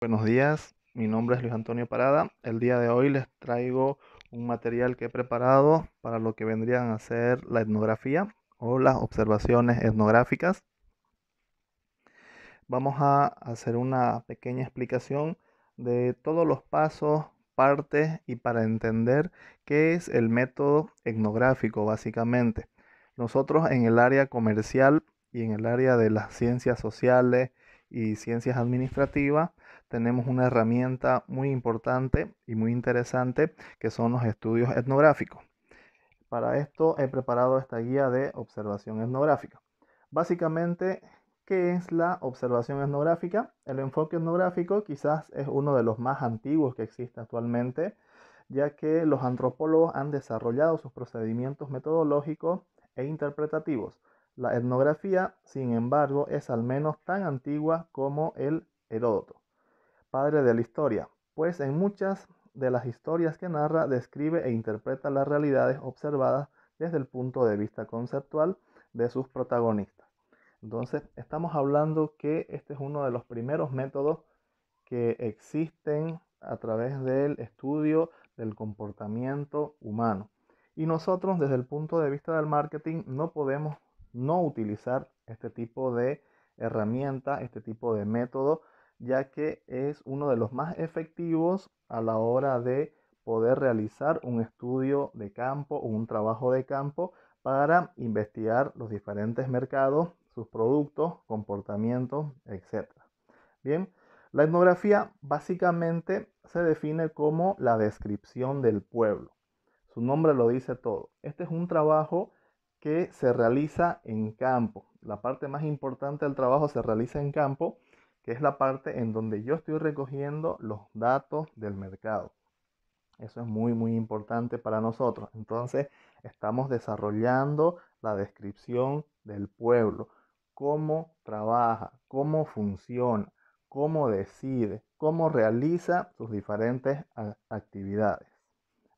Buenos días, mi nombre es Luis Antonio Parada. El día de hoy les traigo un material que he preparado para lo que vendrían a ser la etnografía o las observaciones etnográficas. Vamos a hacer una pequeña explicación de todos los pasos, partes y para entender qué es el método etnográfico básicamente. Nosotros en el área comercial y en el área de las ciencias sociales y ciencias administrativas tenemos una herramienta muy importante y muy interesante que son los estudios etnográficos. Para esto he preparado esta guía de observación etnográfica. Básicamente, ¿qué es la observación etnográfica? El enfoque etnográfico quizás es uno de los más antiguos que existe actualmente, ya que los antropólogos han desarrollado sus procedimientos metodológicos e interpretativos. La etnografía, sin embargo, es al menos tan antigua como el Heródoto, padre de la historia, pues en muchas de las historias que narra describe e interpreta las realidades observadas desde el punto de vista conceptual de sus protagonistas. Entonces, estamos hablando que este es uno de los primeros métodos que existen a través del estudio del comportamiento humano. Y nosotros, desde el punto de vista del marketing, no podemos no utilizar este tipo de herramienta, este tipo de método, ya que es uno de los más efectivos a la hora de poder realizar un estudio de campo o un trabajo de campo para investigar los diferentes mercados, sus productos, comportamientos, etcétera. Bien, la etnografía básicamente se define como la descripción del pueblo. Su nombre lo dice todo. Este es un trabajo que se realiza en campo. La parte más importante del trabajo se realiza en campo, que es la parte en donde yo estoy recogiendo los datos del mercado. Eso es muy, muy importante para nosotros. Entonces, estamos desarrollando la descripción del pueblo, cómo trabaja, cómo funciona, cómo decide, cómo realiza sus diferentes actividades.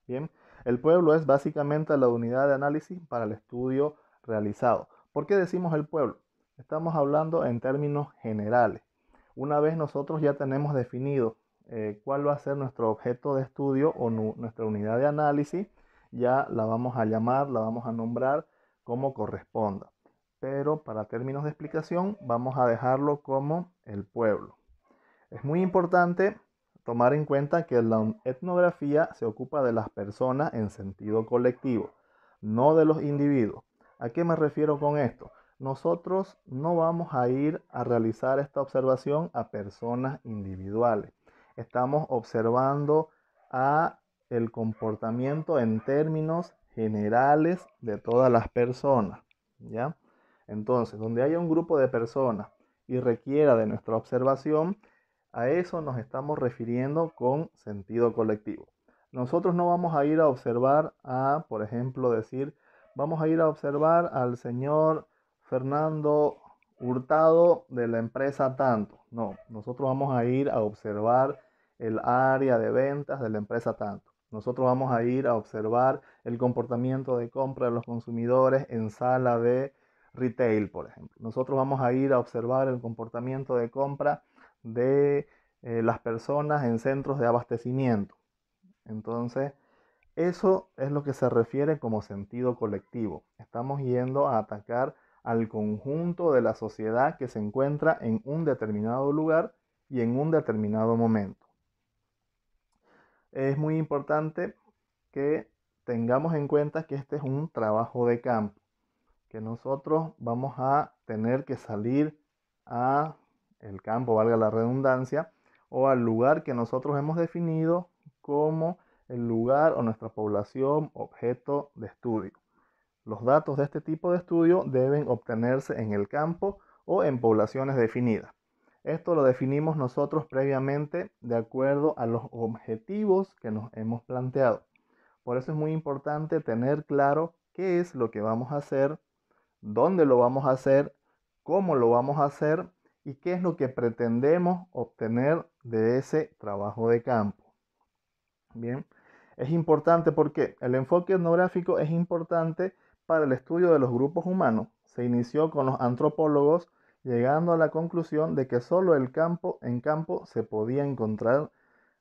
Bien, el pueblo es básicamente la unidad de análisis para el estudio realizado. ¿Por qué decimos el pueblo? Estamos hablando en términos generales. Una vez nosotros ya tenemos definido cuál va a ser nuestro objeto de estudio o nuestra unidad de análisis, ya la vamos a llamar, la vamos a nombrar como corresponda. Pero para términos de explicación vamos a dejarlo como el pueblo. Es muy importante tomar en cuenta que la etnografía se ocupa de las personas en sentido colectivo, no de los individuos. ¿A qué me refiero con esto? Nosotros no vamos a ir a realizar esta observación a personas individuales. Estamos observando a el comportamiento en términos generales de todas las personas, ¿ya? Entonces, donde haya un grupo de personas y requiera de nuestra observación, a eso nos estamos refiriendo con sentido colectivo. Nosotros no vamos a ir a observar por ejemplo, decir, vamos a ir a observar al señor Fernando Hurtado de la empresa tanto. No, nosotros vamos a ir a observar el área de ventas de la empresa tanto. Nosotros vamos a ir a observar el comportamiento de compra de los consumidores en sala de retail, por ejemplo. Nosotros vamos a ir a observar el comportamiento de compra de las personas en centros de abastecimiento. Entonces, eso es lo que se refiere como sentido colectivo. Estamos yendo a atacar al conjunto de la sociedad que se encuentra en un determinado lugar y en un determinado momento. Es muy importante que tengamos en cuenta que este es un trabajo de campo, que nosotros vamos a tener que salir a el campo, valga la redundancia, o al lugar que nosotros hemos definido como el lugar o nuestra población objeto de estudio. Los datos de este tipo de estudio deben obtenerse en el campo o en poblaciones definidas. Esto lo definimos nosotros previamente de acuerdo a los objetivos que nos hemos planteado. Por eso es muy importante tener claro qué es lo que vamos a hacer, dónde lo vamos a hacer, cómo lo vamos a hacer y qué es lo que pretendemos obtener de ese trabajo de campo. Bien, es importante porque el enfoque etnográfico es importante para el estudio de los grupos humanos. Se inició con los antropólogos llegando a la conclusión de que solo en campo se podía encontrar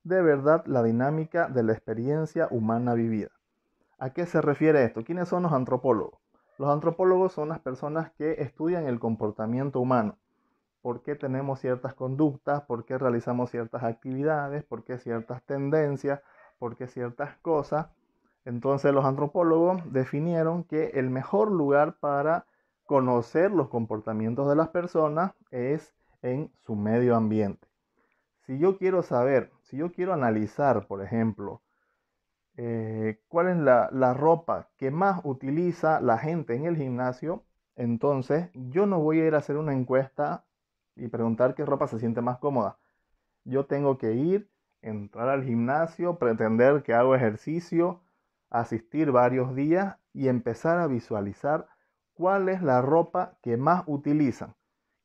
de verdad la dinámica de la experiencia humana vivida. ¿A qué se refiere esto? ¿Quiénes son los antropólogos? Los antropólogos son las personas que estudian el comportamiento humano. ¿Por qué tenemos ciertas conductas? ¿Por qué realizamos ciertas actividades? ¿Por qué ciertas tendencias? ¿Por qué ciertas cosas? Entonces los antropólogos definieron que el mejor lugar para conocer los comportamientos de las personas es en su medio ambiente. Si yo quiero saber, si yo quiero analizar, por ejemplo, cuál es la ropa que más utiliza la gente en el gimnasio, entonces yo no voy a ir a hacer una encuesta y preguntar qué ropa se siente más cómoda. Yo tengo que ir, entrar al gimnasio, pretender que hago ejercicio, asistir varios días y empezar a visualizar cuál es la ropa que más utilizan.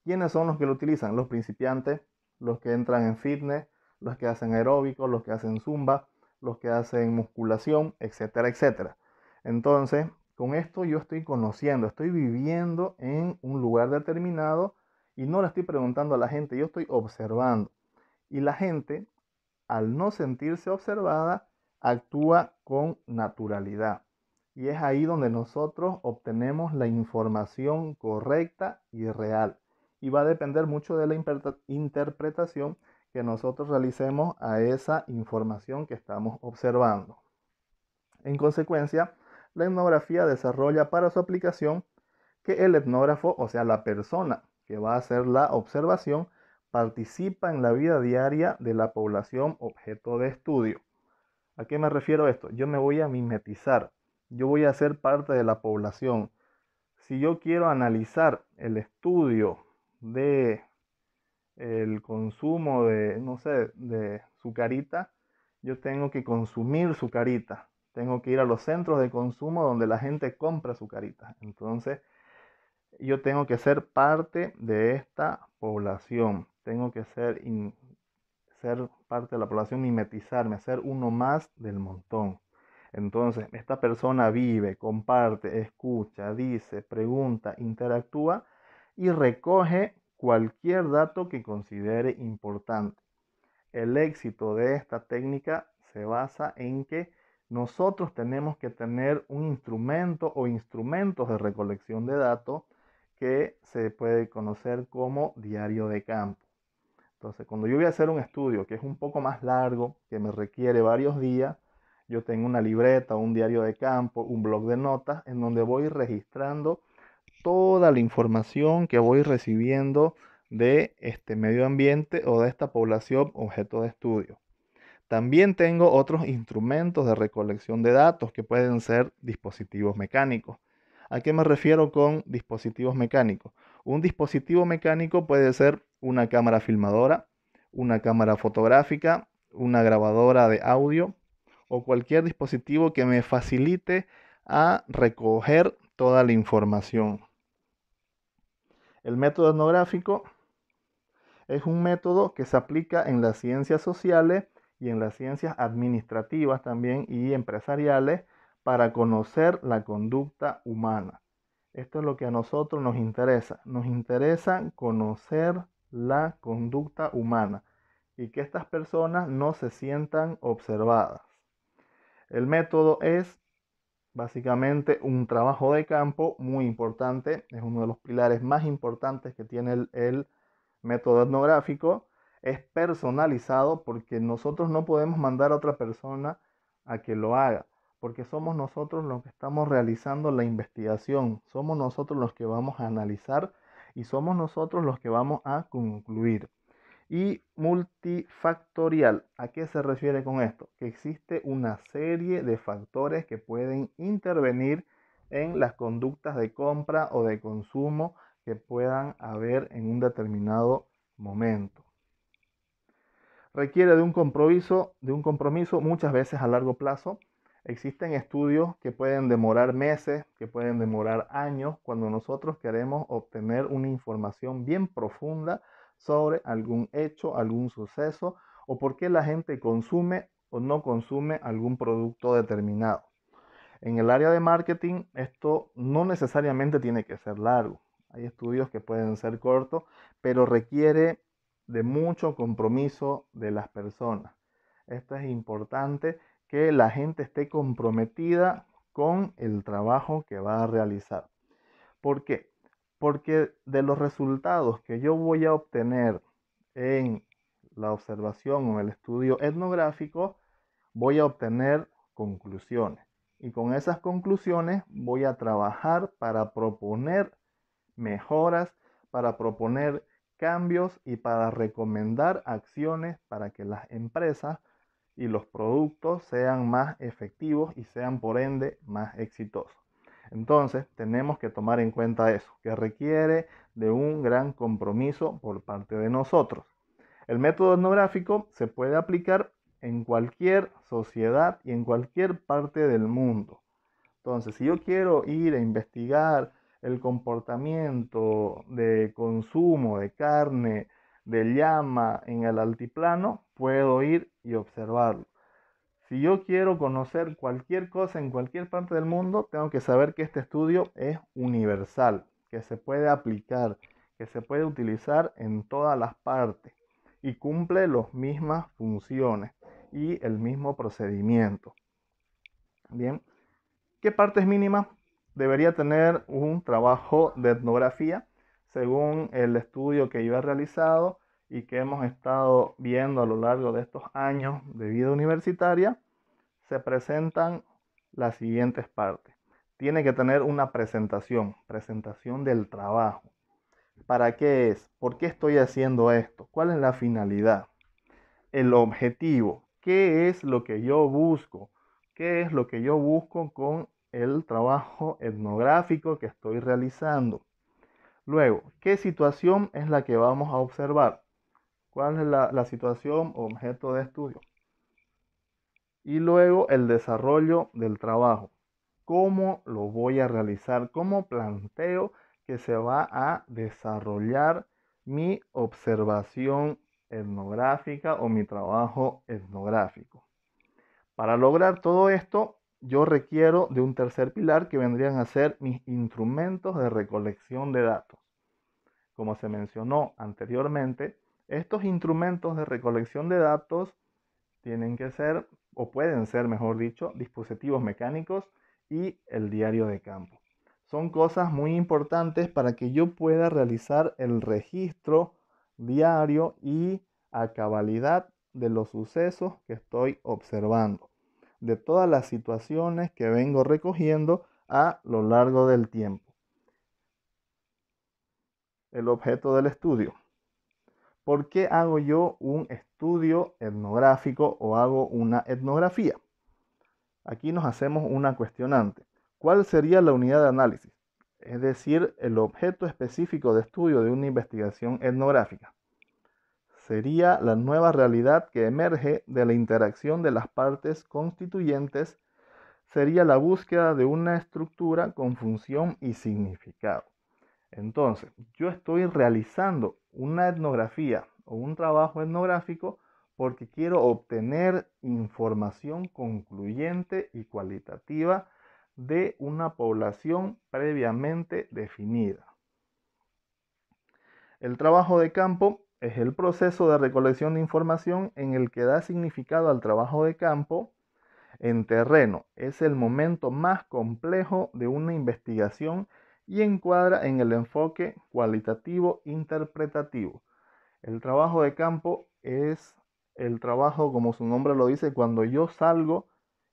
¿Quiénes son los que lo utilizan? Los principiantes, los que entran en fitness, los que hacen aeróbico, los que hacen zumba, los que hacen musculación, etcétera, etcétera. Entonces, con esto yo estoy conociendo, estoy viviendo en un lugar determinado y no le estoy preguntando a la gente, yo estoy observando. Y la gente, al no sentirse observada, actúa con naturalidad. Y es ahí donde nosotros obtenemos la información correcta y real. Y va a depender mucho de la interpretación que nosotros realicemos a esa información que estamos observando. En consecuencia, la etnografía desarrolla para su aplicación que el etnógrafo, o sea, la persona que va a hacer la observación, participa en la vida diaria de la población objeto de estudio. ¿A qué me refiero esto? Yo me voy a mimetizar, yo voy a ser parte de la población. Si yo quiero analizar el estudio de el consumo de, no sé, de sucarita, yo tengo que consumir sucarita. Tengo que ir a los centros de consumo donde la gente compra sucarita. Entonces, yo tengo que ser parte de esta población. Tengo que ser parte de la población, mimetizarme, ser uno más del montón. Entonces, esta persona vive, comparte, escucha, dice, pregunta, interactúa y recoge cualquier dato que considere importante. El éxito de esta técnica se basa en que nosotros tenemos que tener un instrumento o instrumentos de recolección de datos que se puede conocer como diario de campo. Entonces, cuando yo voy a hacer un estudio que es un poco más largo, que me requiere varios días, yo tengo una libreta, un diario de campo, un blog de notas, en donde voy registrando toda la información que voy recibiendo de este medio ambiente o de esta población objeto de estudio. También tengo otros instrumentos de recolección de datos que pueden ser dispositivos mecánicos. ¿A qué me refiero con dispositivos mecánicos? Un dispositivo mecánico puede ser una cámara filmadora, una cámara fotográfica, una grabadora de audio o cualquier dispositivo que me facilite a recoger toda la información. El método etnográfico es un método que se aplica en las ciencias sociales y en las ciencias administrativas también y empresariales para conocer la conducta humana. Esto es lo que a nosotros nos interesa. Nos interesa conocer la conducta humana y que estas personas no se sientan observadas. El método es básicamente un trabajo de campo muy importante. Es uno de los pilares más importantes que tiene el método etnográfico. Es personalizado porque nosotros no podemos mandar a otra persona a que lo haga, porque somos nosotros los que estamos realizando la investigación, somos nosotros los que vamos a analizar y somos nosotros los que vamos a concluir. Y multifactorial, ¿a qué se refiere con esto? Que existe una serie de factores que pueden intervenir en las conductas de compra o de consumo que puedan haber en un determinado momento. Requiere de un compromiso muchas veces a largo plazo. Existen estudios que pueden demorar meses, que pueden demorar años, cuando nosotros queremos obtener una información bien profunda sobre algún hecho, algún suceso o por qué la gente consume o no consume algún producto determinado. En el área de marketing, esto no necesariamente tiene que ser largo. Hay estudios que pueden ser cortos, pero requiere de mucho compromiso de las personas. Esto es importante, que la gente esté comprometida con el trabajo que va a realizar. ¿Por qué? Porque de los resultados que yo voy a obtener en la observación o el estudio etnográfico, voy a obtener conclusiones. Y con esas conclusiones voy a trabajar para proponer mejoras, para proponer cambios y para recomendar acciones para que las empresas y los productos sean más efectivos y sean por ende más exitosos. Entonces tenemos que tomar en cuenta eso, que requiere de un gran compromiso por parte de nosotros. El método etnográfico se puede aplicar en cualquier sociedad y en cualquier parte del mundo. Entonces, si yo quiero ir a investigar el comportamiento de consumo de carne de llama en el altiplano, puedo ir y observarlo. Si yo quiero conocer cualquier cosa en cualquier parte del mundo, tengo que saber que este estudio es universal, que se puede aplicar, que se puede utilizar en todas las partes y cumple las mismas funciones y el mismo procedimiento. Bien, ¿qué partes mínimas debería tener un trabajo de etnografía? Según el estudio que yo he realizado y que hemos estado viendo a lo largo de estos años de vida universitaria, se presentan las siguientes partes. Tiene que tener una presentación del trabajo. ¿Para qué es? ¿Por qué estoy haciendo esto? ¿Cuál es la finalidad? El objetivo. ¿Qué es lo que yo busco? ¿Qué es lo que yo busco con el trabajo etnográfico que estoy realizando? Luego, ¿qué situación es la que vamos a observar? ¿Cuál es la situación o objeto de estudio? Y luego el desarrollo del trabajo. ¿Cómo lo voy a realizar? ¿Cómo planteo que se va a desarrollar mi observación etnográfica o mi trabajo etnográfico? Para lograr todo esto, yo requiero de un tercer pilar que vendrían a ser mis instrumentos de recolección de datos. Como se mencionó anteriormente, estos instrumentos de recolección de datos tienen que ser, o pueden ser, mejor dicho, dispositivos mecánicos y el diario de campo. Son cosas muy importantes para que yo pueda realizar el registro diario y a cabalidad de los sucesos que estoy observando, de todas las situaciones que vengo recogiendo a lo largo del tiempo. El objeto del estudio. ¿Por qué hago yo un estudio etnográfico o hago una etnografía? Aquí nos hacemos una cuestionante. ¿Cuál sería la unidad de análisis? Es decir, el objeto específico de estudio de una investigación etnográfica. Sería la nueva realidad que emerge de la interacción de las partes constituyentes. Sería la búsqueda de una estructura con función y significado. Entonces, yo estoy realizando una etnografía o un trabajo etnográfico porque quiero obtener información concluyente y cualitativa de una población previamente definida. El trabajo de campo es el proceso de recolección de información en el que da significado al trabajo de campo en terreno. Es el momento más complejo de una investigación y encuadra en el enfoque cualitativo interpretativo. El trabajo de campo es el trabajo, como su nombre lo dice, cuando yo salgo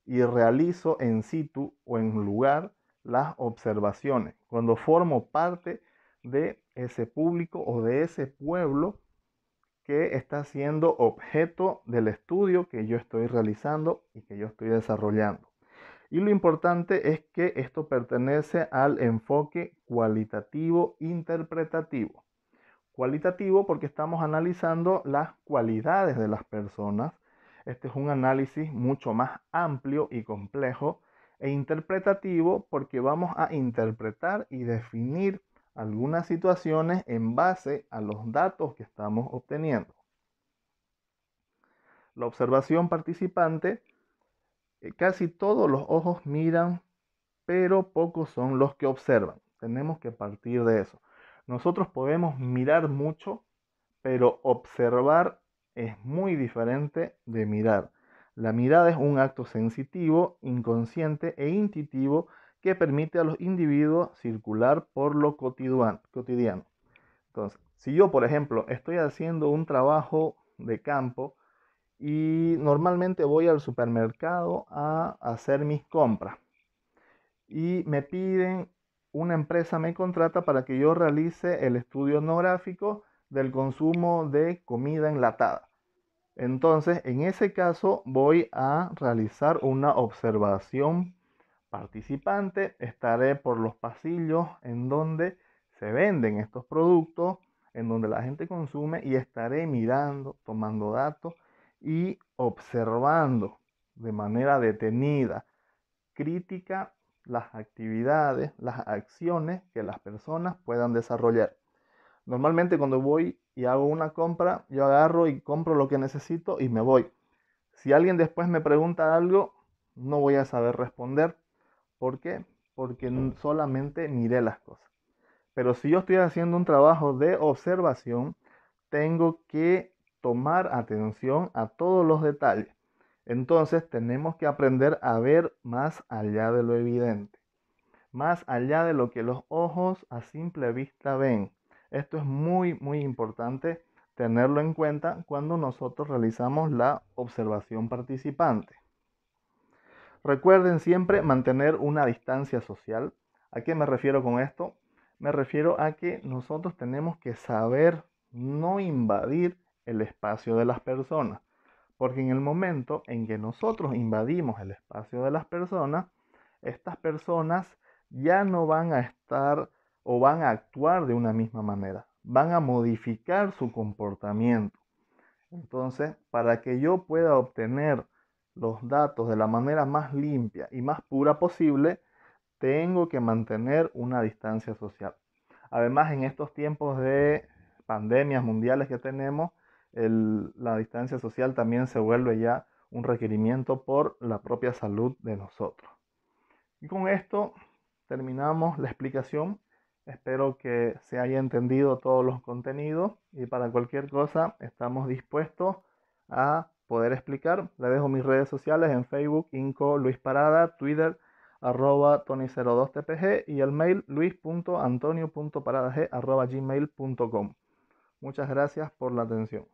y realizo en situ o en lugar las observaciones, cuando formo parte de ese público o de ese pueblo que está siendo objeto del estudio que yo estoy realizando y que yo estoy desarrollando. Y lo importante es que esto pertenece al enfoque cualitativo interpretativo. Cualitativo porque estamos analizando las cualidades de las personas. Este es un análisis mucho más amplio y complejo. E interpretativo porque vamos a interpretar y definir algunas situaciones en base a los datos que estamos obteniendo. La observación participante, casi todos los ojos miran, pero pocos son los que observan. Tenemos que partir de eso. Nosotros podemos mirar mucho, pero observar es muy diferente de mirar. La mirada es un acto sensitivo, inconsciente e intuitivo que permite a los individuos circular por lo cotidiano. Entonces, si yo, por ejemplo, estoy haciendo un trabajo de campo y normalmente voy al supermercado a hacer mis compras y me piden, una empresa me contrata para que yo realice el estudio etnográfico del consumo de comida enlatada. Entonces, en ese caso voy a realizar una observación participante, estaré por los pasillos en donde se venden estos productos, en donde la gente consume y estaré mirando, tomando datos y observando de manera detenida, crítica, las actividades, las acciones que las personas puedan desarrollar. Normalmente cuando voy y hago una compra, yo agarro y compro lo que necesito y me voy. Si alguien después me pregunta algo, no voy a saber responder. ¿Por qué? Porque solamente miré las cosas. Pero si yo estoy haciendo un trabajo de observación, tengo que tomar atención a todos los detalles. Entonces tenemos que aprender a ver más allá de lo evidente, más allá de lo que los ojos a simple vista ven. Esto es muy importante tenerlo en cuenta cuando nosotros realizamos la observación participante. Recuerden siempre mantener una distancia social. ¿A qué me refiero con esto? Me refiero a que nosotros tenemos que saber no invadir el espacio de las personas, porque en el momento en que nosotros invadimos el espacio de las personas, estas personas ya no van a estar o van a actuar de una misma manera, van a modificar su comportamiento. Entonces, para que yo pueda obtener los datos de la manera más limpia y más pura posible, tengo que mantener una distancia social. Además, en estos tiempos de pandemias mundiales que tenemos, la distancia social también se vuelve ya un requerimiento por la propia salud de nosotros. Y con esto terminamos la explicación. Espero que se haya entendido todos los contenidos y para cualquier cosa estamos dispuestos a poder explicar. Le dejo mis redes sociales en Facebook, Inco Luis Parada, Twitter, @Tony02tpg y el mail luis.antonio.paradag@gmail.com. Muchas gracias por la atención.